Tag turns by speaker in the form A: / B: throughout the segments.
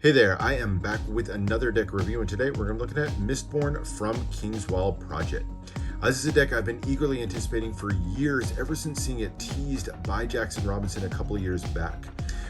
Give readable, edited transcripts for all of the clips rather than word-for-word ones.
A: Hey there, I am back with another deck review, and today we're going to be looking at Mistborn from Kingswell Project. This is a deck I've been eagerly anticipating for years, ever since seeing it teased by Jackson Robinson a couple of years back.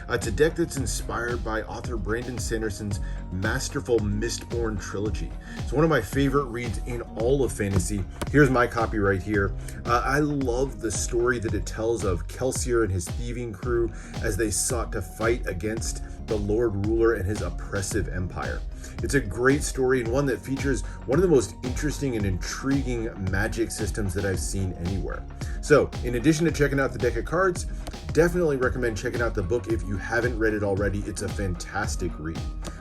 A: It's a deck that's inspired by author Brandon Sanderson's masterful Mistborn trilogy. It's one of my favorite reads in all of fantasy. Here's my copy right here. I love the story that it tells of Kelsier and his thieving crew as they sought to fight against the Lord Ruler and his oppressive empire. It's a great story and one that features one of the most interesting and intriguing magic systems that I've seen anywhere. So, in addition to checking out the deck of cards, definitely recommend checking out the book if you haven't read it already. It's a fantastic read.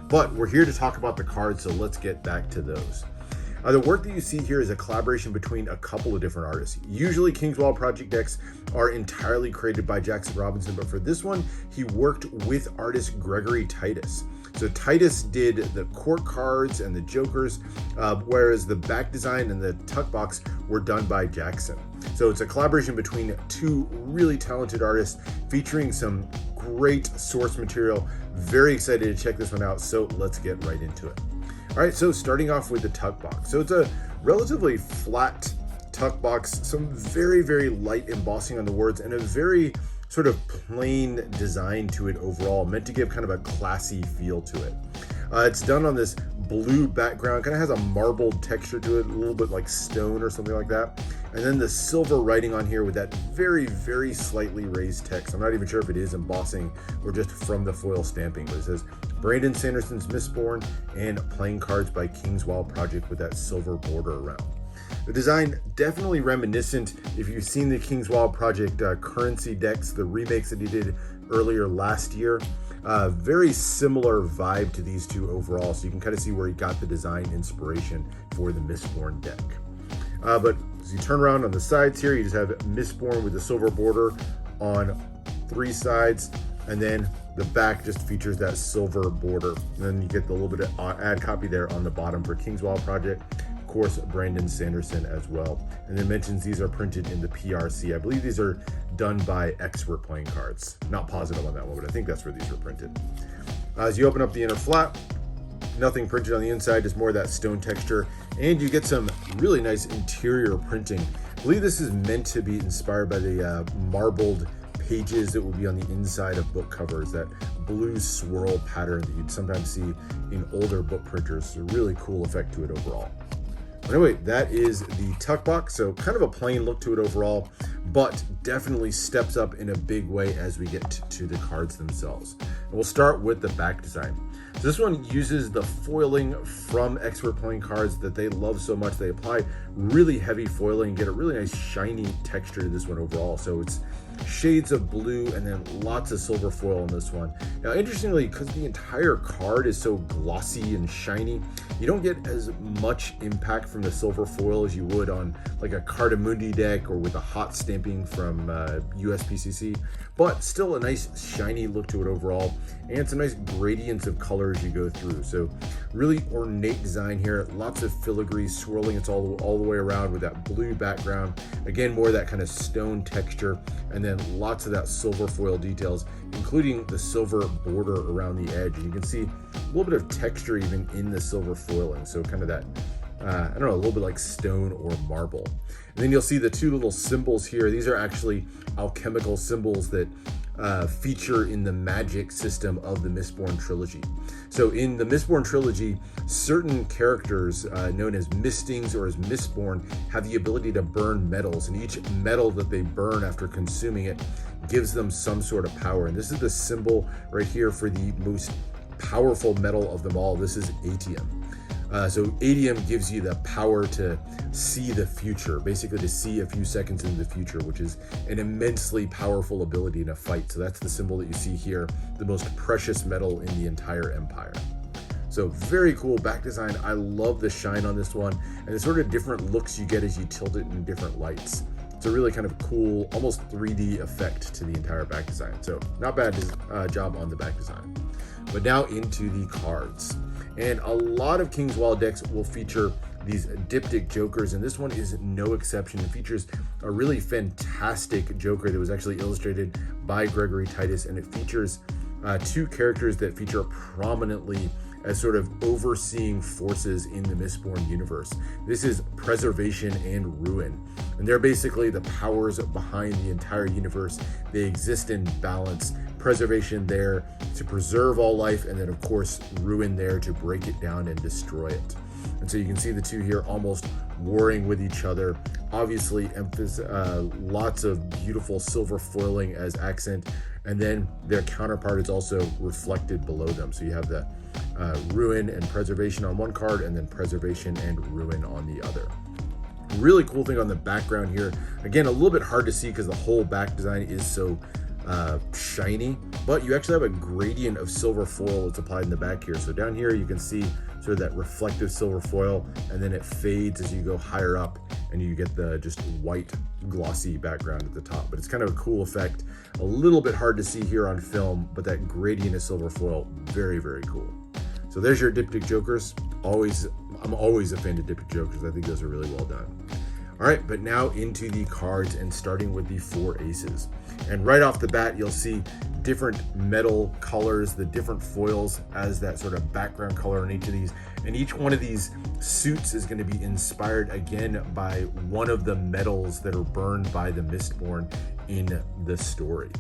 A: But we're here to talk about the cards, so let's get back to those. The work that you see here is a collaboration between a couple of different artists. Usually Kingswell Project decks are entirely created by Jackson Robinson, but for this one, he worked with artist Gregory Titus. So Titus did the court cards and the jokers, whereas the back design and the tuck box were done by Jackson. So it's a collaboration between two really talented artists featuring some great source material. Very excited to check this one out, so let's get right into it. All right, so starting off with the tuck box. So it's a relatively flat tuck box, some very, very light embossing on the words, and a very sort of plain design to it overall, meant to give kind of a classy feel to it. It's done on this blue background, kind of has a marbled texture to it, a little bit like stone or something like that. And then the silver writing on here with that very, very slightly raised text. I'm not even sure if it is embossing or just from the foil stamping, but it says Brandon Sanderson's Mistborn and playing cards by Kingswell Project with that silver border around. The design definitely reminiscent, if you've seen the Kingswell Project currency decks, the remakes that he did earlier last year. Very similar vibe to these two overall, so you can kind of see where he got the design inspiration for the Mistborn deck. But as you turn around on the sides here, you just have Mistborn with the silver border on three sides, and then the back just features that silver border. And then you get the little bit of ad copy there on the bottom for Kingswell Project. Of course, Brandon Sanderson as well. And then mentions these are printed in the PRC. I believe these are done by Expert Playing Cards. Not positive on that one, but I think that's where these were printed. As you open up the inner flap, nothing printed on the inside, just more of that stone texture. And you get some really nice interior printing. I believe this is meant to be inspired by the marbled pages that would be on the inside of book covers, that blue swirl pattern that you'd sometimes see in older book printers. It's a really cool effect to it overall. Anyway, that is the tuck box, so kind of a plain look to it overall, but definitely steps up in a big way as we get to the cards themselves. And we'll start with the back design. So this one uses the foiling from Expert Playing Cards that they love so much. They apply really heavy foiling and get a really nice shiny texture to this one overall. So it's shades of blue and then lots of silver foil on this one. Now, interestingly, because the entire card is so glossy and shiny, you don't get as much impact from the silver foil as you would on like a Cardamundi deck or with a hot stamping from USPCC, but still a nice shiny look to it overall, and some nice gradients of color as you go through. So really ornate design here, lots of filigree swirling it's all the way around with that blue background. Again, more of that kind of stone texture, and then lots of that silver foil details, including the silver border around the edge. And you can see a little bit of texture even in the silver foiling. So kind of that, I don't know, a little bit like stone or marble. And then you'll see the two little symbols here. These are actually alchemical symbols that feature in the magic system of the Mistborn trilogy. So in the Mistborn trilogy, certain characters known as Mistings or as Mistborn have the ability to burn metals, and each metal that they burn after consuming it gives them some sort of power. And this is the symbol right here for the most powerful metal of them all. This is atium. So atium gives you the power to see the future, basically to see a few seconds into the future, which is an immensely powerful ability in a fight. So that's the symbol that you see here, the most precious metal in the entire empire. So very cool back design. I love the shine on this one and the sort of different looks you get as you tilt it in different lights. It's a really kind of cool, almost 3D effect to the entire back design. So not bad job on the back design. But now into the cards. And a lot of Kingswell decks will feature these diptych jokers, and this one is no exception. It features a really fantastic joker that was actually illustrated by Gregory Titus, and it features two characters that feature prominently as sort of overseeing forces in the Mistborn universe. This is preservation and ruin. And they're basically the powers behind the entire universe. They exist in balance. Preservation there to preserve all life, and then of course ruin there to break it down and destroy it. And so you can see the two here almost warring with each other. Obviously, lots of beautiful silver foiling as accent, and then their counterpart is also reflected below them. So you have the ruin and preservation on one card, and then preservation and ruin on the other. Really cool thing on the background here. Again, a little bit hard to see because the whole back design is so shiny, but you actually have a gradient of silver foil that's applied in the back here. So down here you can see sort of that reflective silver foil, and then it fades as you go higher up and you get the just white glossy background at the top. But it's kind of a cool effect, a little bit hard to see here on film, but that gradient of silver foil, very, very cool. So there's your diptych jokers. I'm always a fan of diptych jokers. I think those are really well done. All right, but now into the cards, and starting with the 4 aces. And right off the bat, you'll see different metal colors, the different foils as that sort of background color on each of these. And each one of these suits is going to be inspired again by one of the metals that are burned by the Mistborn in the story.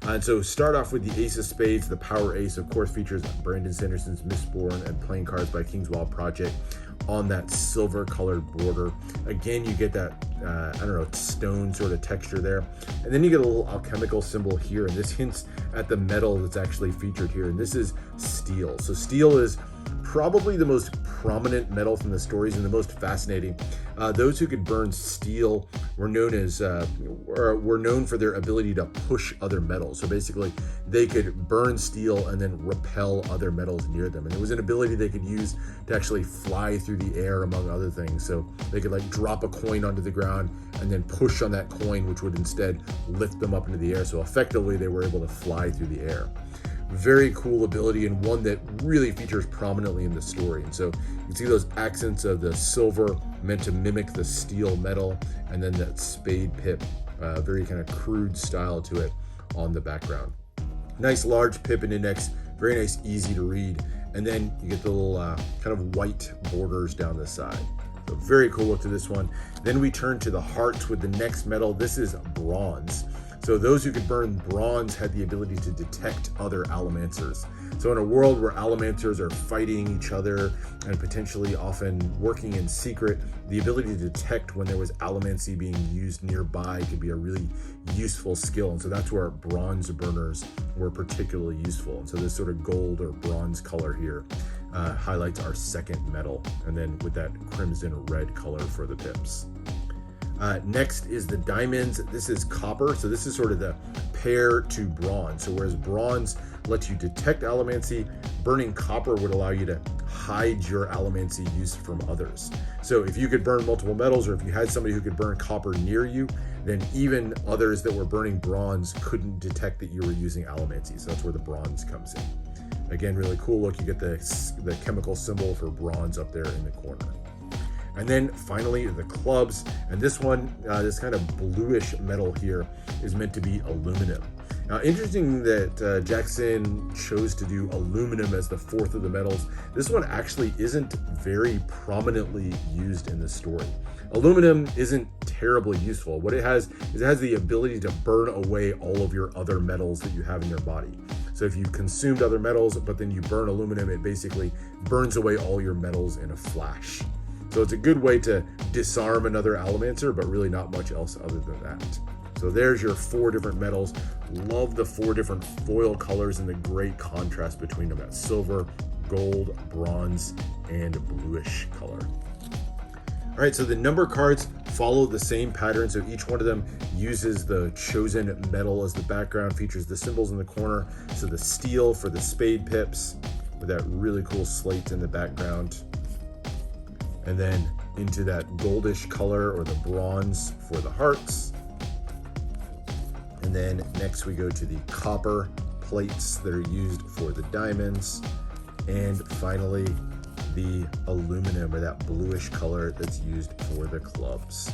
A: And so start off with the Ace of Spades. The Power Ace, of course, features Brandon Sanderson's Mistborn and playing cards by Kingswild Project on that silver colored border. Again, you get that, stone sort of texture there. And then you get a little alchemical symbol here, and this hints at the metal that's actually featured here. And this is steel. So steel is probably the most prominent metal from the stories and the most fascinating. Those who could burn steel were known for their ability to push other metals. So basically, they could burn steel and then repel other metals near them. And it was an ability they could use to actually fly through the air, among other things. So they could like drop a coin onto the ground and then push on that coin, which would instead lift them up into the air. So effectively, they were able to fly through the air. Very cool ability, and one that really features prominently in the story. And so you can see those accents of the silver meant to mimic the steel metal, and then that spade pip, very kind of crude style to it on the background. Nice large pip and index, very nice, easy to read. And then you get the little kind of white borders down the side. So very cool look to this one. Then we turn to the hearts with the next metal. This is bronze. So those who could burn bronze had the ability to detect other allomancers. So in a world where allomancers are fighting each other and potentially often working in secret, the ability to detect when there was allomancy being used nearby could be a really useful skill. And so that's where bronze burners were particularly useful. And so this sort of gold or bronze color here highlights our second metal, and then with that crimson red color for the pips. Next is the diamonds. This is copper. So this is sort of the pair to bronze. So whereas bronze lets you detect allomancy, burning copper would allow you to hide your allomancy use from others. So if you could burn multiple metals, or if you had somebody who could burn copper near you, then even others that were burning bronze couldn't detect that you were using allomancy. So that's where the bronze comes in. Again, really cool look. You get the chemical symbol for bronze up there in the corner. And then finally, the clubs. And this one, this kind of bluish metal here is meant to be aluminum. Now, interesting that Jackson chose to do aluminum as the fourth of the metals. This one actually isn't very prominently used in the story. Aluminum isn't terribly useful. What it has is it has the ability to burn away all of your other metals that you have in your body. So if you consumed other metals, but then you burn aluminum, it basically burns away all your metals in a flash. So it's a good way to disarm another allomancer, but really not much else other than that. So there's your 4 different metals. Love the 4 different foil colors and the great contrast between them. That silver, gold, bronze, and bluish color. All right, so the number cards follow the same pattern. So each one of them uses the chosen metal as the background, features the symbols in the corner. So the steel for the spade pips with that really cool slate in the background. And then into that goldish color or the bronze for the hearts. And then next we go to the copper plates that are used for the diamonds. And finally, the aluminum or that bluish color that's used for the clubs.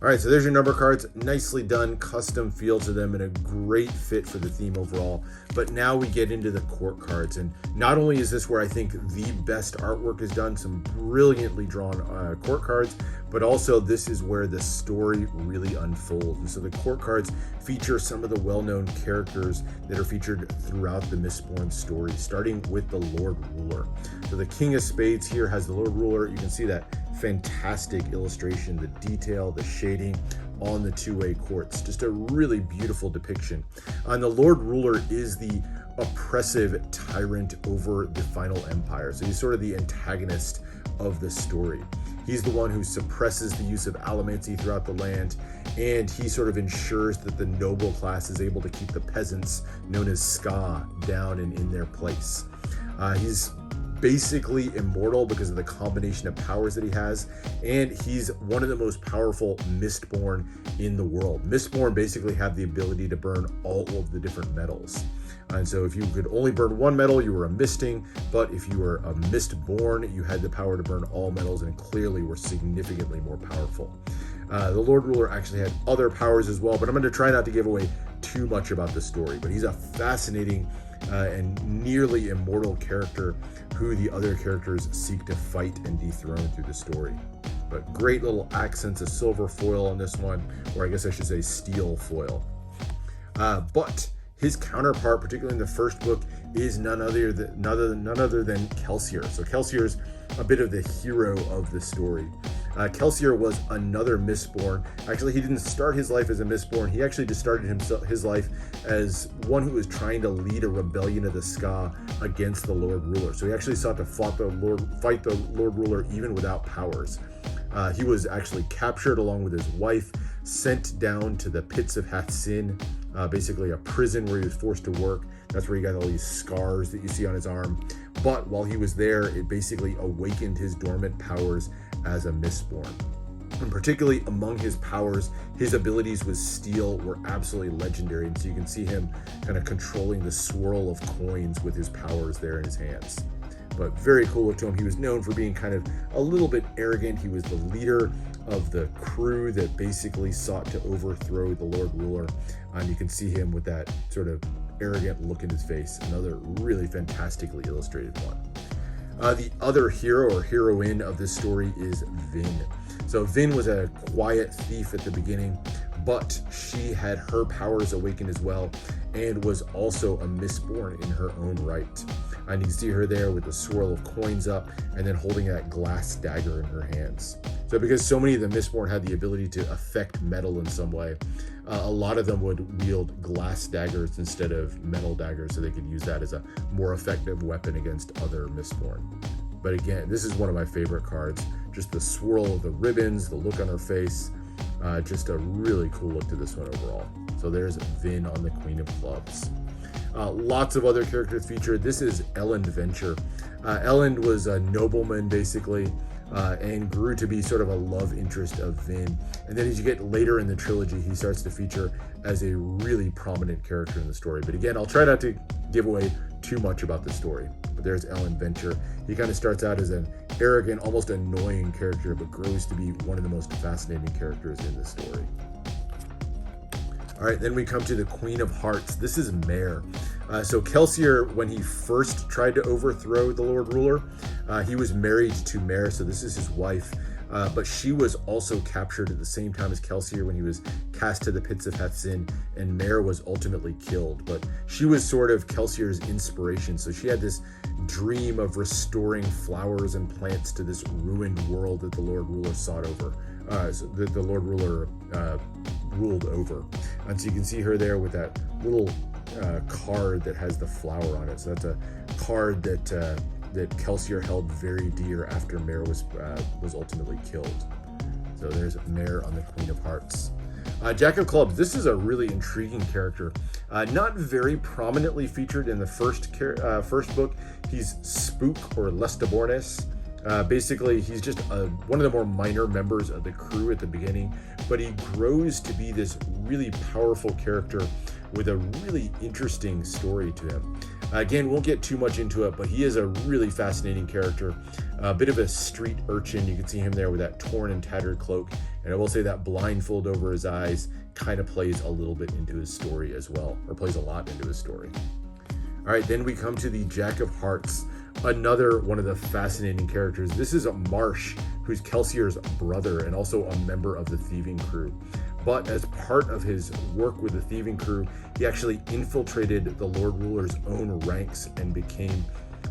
A: All All right, so there's your number cards. Nicely done, custom feel to them, and a great fit for the theme overall. But now we get into the court cards, and not only is this where I think the best artwork is done, some brilliantly drawn court cards, but also this is where the story really unfolds. And so the court cards feature some of the well-known characters that are featured throughout the Mistborn story, starting with the Lord Ruler. So the King of Spades here has the Lord Ruler. You can see that fantastic illustration, the detail, the shading on the two-way courts. Just a really beautiful depiction. And the Lord Ruler is the oppressive tyrant over the final empire. So he's sort of the antagonist of the story. He's the one who suppresses the use of allomancy throughout the land, and he sort of ensures that the noble class is able to keep the peasants, known as ska, down and in their place. He's basically immortal because of the combination of powers that he has, and he's one of the most powerful Mistborn in the world. Mistborn basically have the ability to burn all of the different metals. And so if you could only burn one metal, you were a misting, but if you were a Mistborn, you had the power to burn all metals and clearly were significantly more powerful. The Lord Ruler actually had other powers as well, but I'm going to try not to give away too much about the story. But he's a fascinating and nearly immortal character who the other characters seek to fight and dethrone through the story. But great little accents of silver foil on this one, or I guess I should say steel foil. But his counterpart, particularly in the first book, is none other than Kelsier. So Kelsier's a bit of the hero of the story. Kelsier was another Mistborn. Actually, he didn't start his life as a Mistborn. He actually just started his life as one who was trying to lead a rebellion of the Ska against the Lord Ruler. So he actually sought to fight the Lord Ruler even without powers. He was actually captured along with his wife, sent down to the pits of Hathsin, basically a prison where he was forced to work. That's where he got all these scars that you see on his arm. But while he was there, it basically awakened his dormant powers as a Mistborn. And particularly among his powers, his abilities with steel were absolutely legendary. And so you can see him kind of controlling the swirl of coins with his powers there in his hands. But very cool look to him. He was known for being kind of a little bit arrogant. He was the leader of the crew that basically sought to overthrow the Lord Ruler. And you can see him with that sort of arrogant look in his face. Another really fantastically illustrated one. The other hero or heroine of this story is Vin. So Vin was a quiet thief at the beginning, but she had her powers awakened as well and was also a Mistborn in her own right. And you can see her there with the swirl of coins up and then holding that glass dagger in her hands. So because so many of the Mistborn had the ability to affect metal in some way, a lot of them would wield glass daggers instead of metal daggers so they could use that as a more effective weapon against other Mistborn. But again, this is one of my favorite cards. Just the swirl of the ribbons, the look on her face, just a really cool look to this one overall. So there's Vin on the Queen of Clubs. Lots of other characters featured. This is Elend Venture. Elend was a nobleman basically, and grew to be sort of a love interest of Vin. And then as you get later in the trilogy, he starts to feature as a really prominent character in the story. But again, I'll try not to give away too much about the story. But there's Elend Venture. He kind of starts out as an arrogant, almost annoying character, but grows to be one of the most fascinating characters in the story. All right, then we come to the Queen of Hearts. This is Mare. So Kelsier, when he first tried to overthrow the Lord Ruler, he was married to Mare, so this is his wife. But she was also captured at the same time as Kelsier when he was cast to the pits of Hathsin, and Mare was ultimately killed. But she was sort of Kelsier's inspiration. So she had this dream of restoring flowers and plants to this ruined world that the Lord Ruler sought over. That the Lord Ruler ruled over. And so you can see her there with that little card that has the flower on it. So that's a card that Kelsier held very dear after Mare was ultimately killed. So there's Mare on the Queen of Hearts. Jack of Clubs. This is a really intriguing character. Not very prominently featured in the first book. He's Spook or Lestabornis. Basically, he's just one of the more minor members of the crew at the beginning, but he grows to be this really powerful character with a really interesting story to him. Again, won't get too much into it, but he is a really fascinating character. A bit of a street urchin. You can see him there with that torn and tattered cloak. And I will say that blindfold over his eyes kind of plays a little bit into his story as well, or plays a lot into his story. All right, then we come to the Jack of Hearts, another one of the fascinating characters. This is Marsh, who's Kelsier's brother and also a member of the thieving crew. But as part of his work with the thieving crew, he actually infiltrated the Lord Ruler's own ranks and became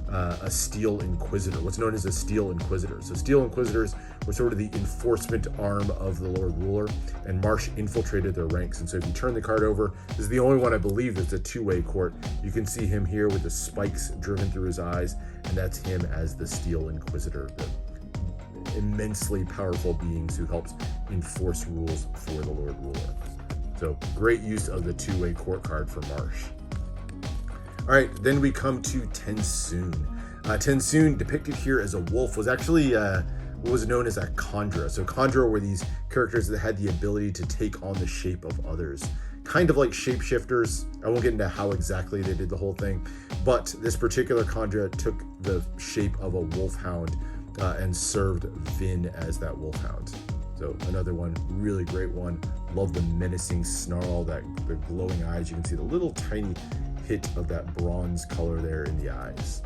A: a Steel Inquisitor, what's known as a Steel Inquisitor. So Steel Inquisitors were sort of the enforcement arm of the Lord Ruler, and Marsh infiltrated their ranks. And so if you turn the card over, this is the only one I believe that's a two-way court. You can see him here with the spikes driven through his eyes, and that's him as the Steel Inquisitor, the immensely powerful beings who helps enforce rules for the Lord Ruler. So great use of the two-way court card for Marsh. All right, then we come to Tensoon. Tensoon, depicted here as a wolf, was actually what was known as a Kandra. So Kandra were these characters that had the ability to take on the shape of others, kind of like shapeshifters. I won't get into how exactly they did the whole thing, but this particular Kandra took the shape of a wolfhound and served Vin as that wolfhound. So another one, really great one. Love the menacing snarl, the glowing eyes. You can see the little tiny hit of that bronze color there in the eyes.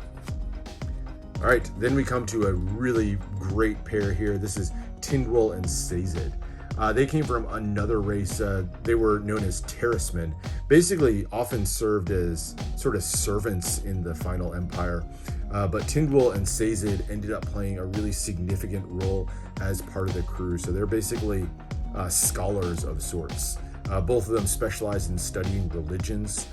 A: All right, then we come to a really great pair here. This is Tyndral and Stazid. They came from another race. They were known as terracemen, basically often served as sort of servants in the Final Empire. But Tyndral and Stazid ended up playing a really significant role as part of the crew. So they're basically scholars of sorts. Both of them specialized in studying religions,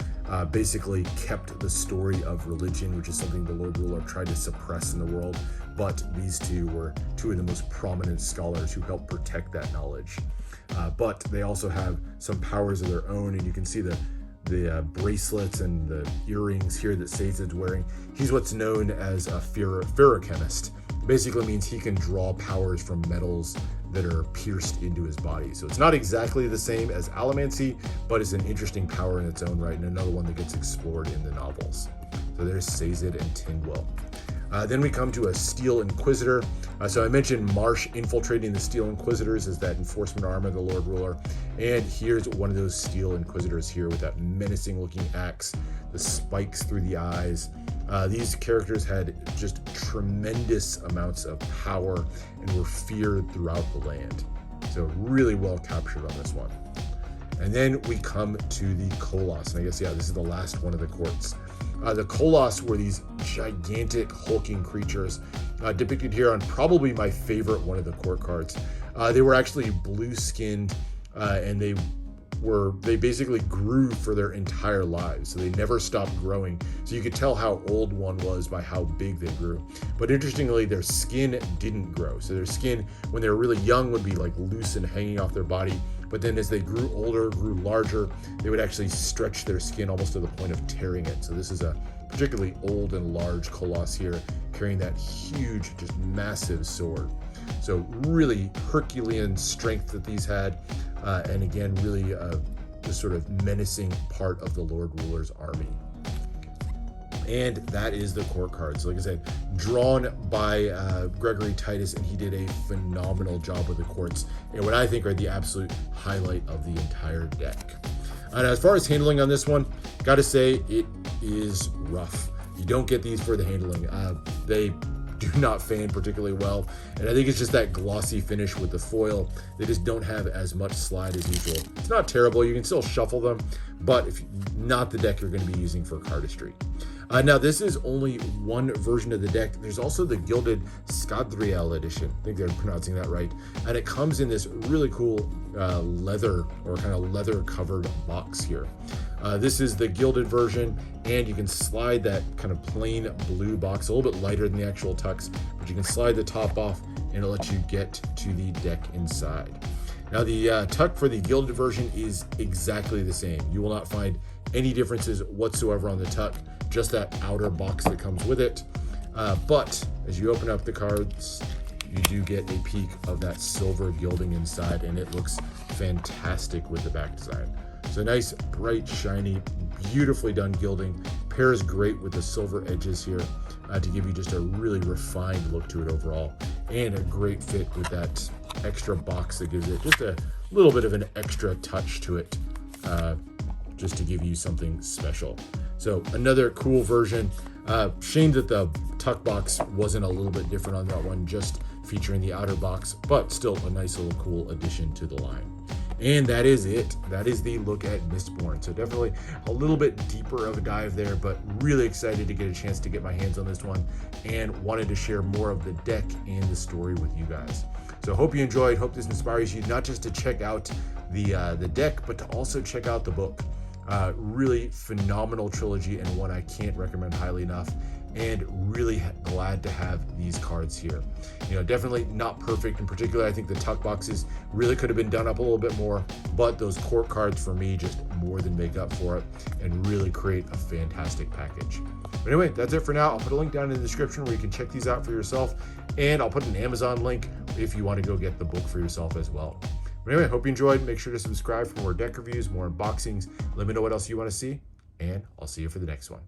A: basically kept the story of religion, which is something the Lord Ruler tried to suppress in the world. But these two were two of the most prominent scholars who helped protect that knowledge. But they also have some powers of their own, and you can see the bracelets and the earrings here that Stazid's wearing. He's what's known as a ferrochemist. Basically means he can draw powers from metals that are pierced into his body. So it's not exactly the same as allomancy, but it's an interesting power in its own right, and another one that gets explored in the novels. So there's Stazid and Tyndral. Then we come to a Steel Inquisitor. So I mentioned Marsh infiltrating the Steel Inquisitors as that enforcement arm of the Lord Ruler. And here's one of those Steel Inquisitors here with that menacing looking axe, the spikes through the eyes. These characters had just tremendous amounts of power and were feared throughout the land. So really well captured on this one. And then we come to the Colossus. And I guess, yeah, this is the last one of the courts. The Colossus were these gigantic hulking creatures depicted here on probably my favorite one of the court cards. They were actually blue-skinned and they basically grew for their entire lives. So they never stopped growing. So you could tell how old one was by how big they grew. But interestingly, their skin didn't grow. So their skin, when they were really young, would be like loose and hanging off their body. But then as they grew older, grew larger, they would actually stretch their skin almost to the point of tearing it. So this is a particularly old and large Colossus here, carrying that huge, just massive sword. So really Herculean strength that these had. And again, really just sort of menacing part of the Lord Ruler's army. And that is the court cards. So like I said, drawn by Gregory Titus, and he did a phenomenal job with the courts, and what I think are the absolute highlight of the entire deck. And as far as handling on this one, gotta say it is rough. You don't get these for the handling. They do not fan particularly well, and I think it's just that glossy finish with the foil. They just don't have as much slide as usual. It's not terrible, you can still shuffle them, but if not the deck you're going to be using for cardistry. Now this is only one version of the deck. There's also the Gilded Skadriel edition, I think they're pronouncing that right, and it comes in this really cool leather or kind of leather covered box here. This is the gilded version, and you can slide that kind of plain blue box, a little bit lighter than the actual tux, but you can slide the top off and it'll let you get to the deck inside. Now the tuck for the gilded version is exactly the same. You will not find any differences whatsoever on the tuck, just that outer box that comes with it. But as you open up the cards, you do get a peek of that silver gilding inside, and it looks fantastic with the back design. So nice, bright, shiny, beautifully done gilding pairs great with the silver edges here to give you just a really refined look to it overall, and a great fit with that extra box that gives it just a little bit of an extra touch to it, just to give you something special. So another cool version. Shame that the tuck box wasn't a little bit different on that one, just featuring the outer box, but still a nice little cool addition to the line. And that is it. That is the look at Mistborn. So definitely a little bit deeper of a dive there, but really excited to get a chance to get my hands on this one and wanted to share more of the deck and the story with you guys. So hope you enjoyed. Hope this inspires you not just to check out the deck, but to also check out the book. Really phenomenal trilogy, and one I can't recommend highly enough, and really glad to have these cards here. Definitely not perfect. In particular, I think the tuck boxes really could have been done up a little bit more, but those court cards for me just more than make up for it and really create a fantastic package. But anyway, that's it for now. I'll put a link down in the description where you can check these out for yourself, and I'll put an Amazon link if you want to go get the book for yourself as well. But anyway, hope you enjoyed. Make sure to subscribe for more deck reviews, more unboxings. Let me know what else you want to see, and I'll see you for the next one.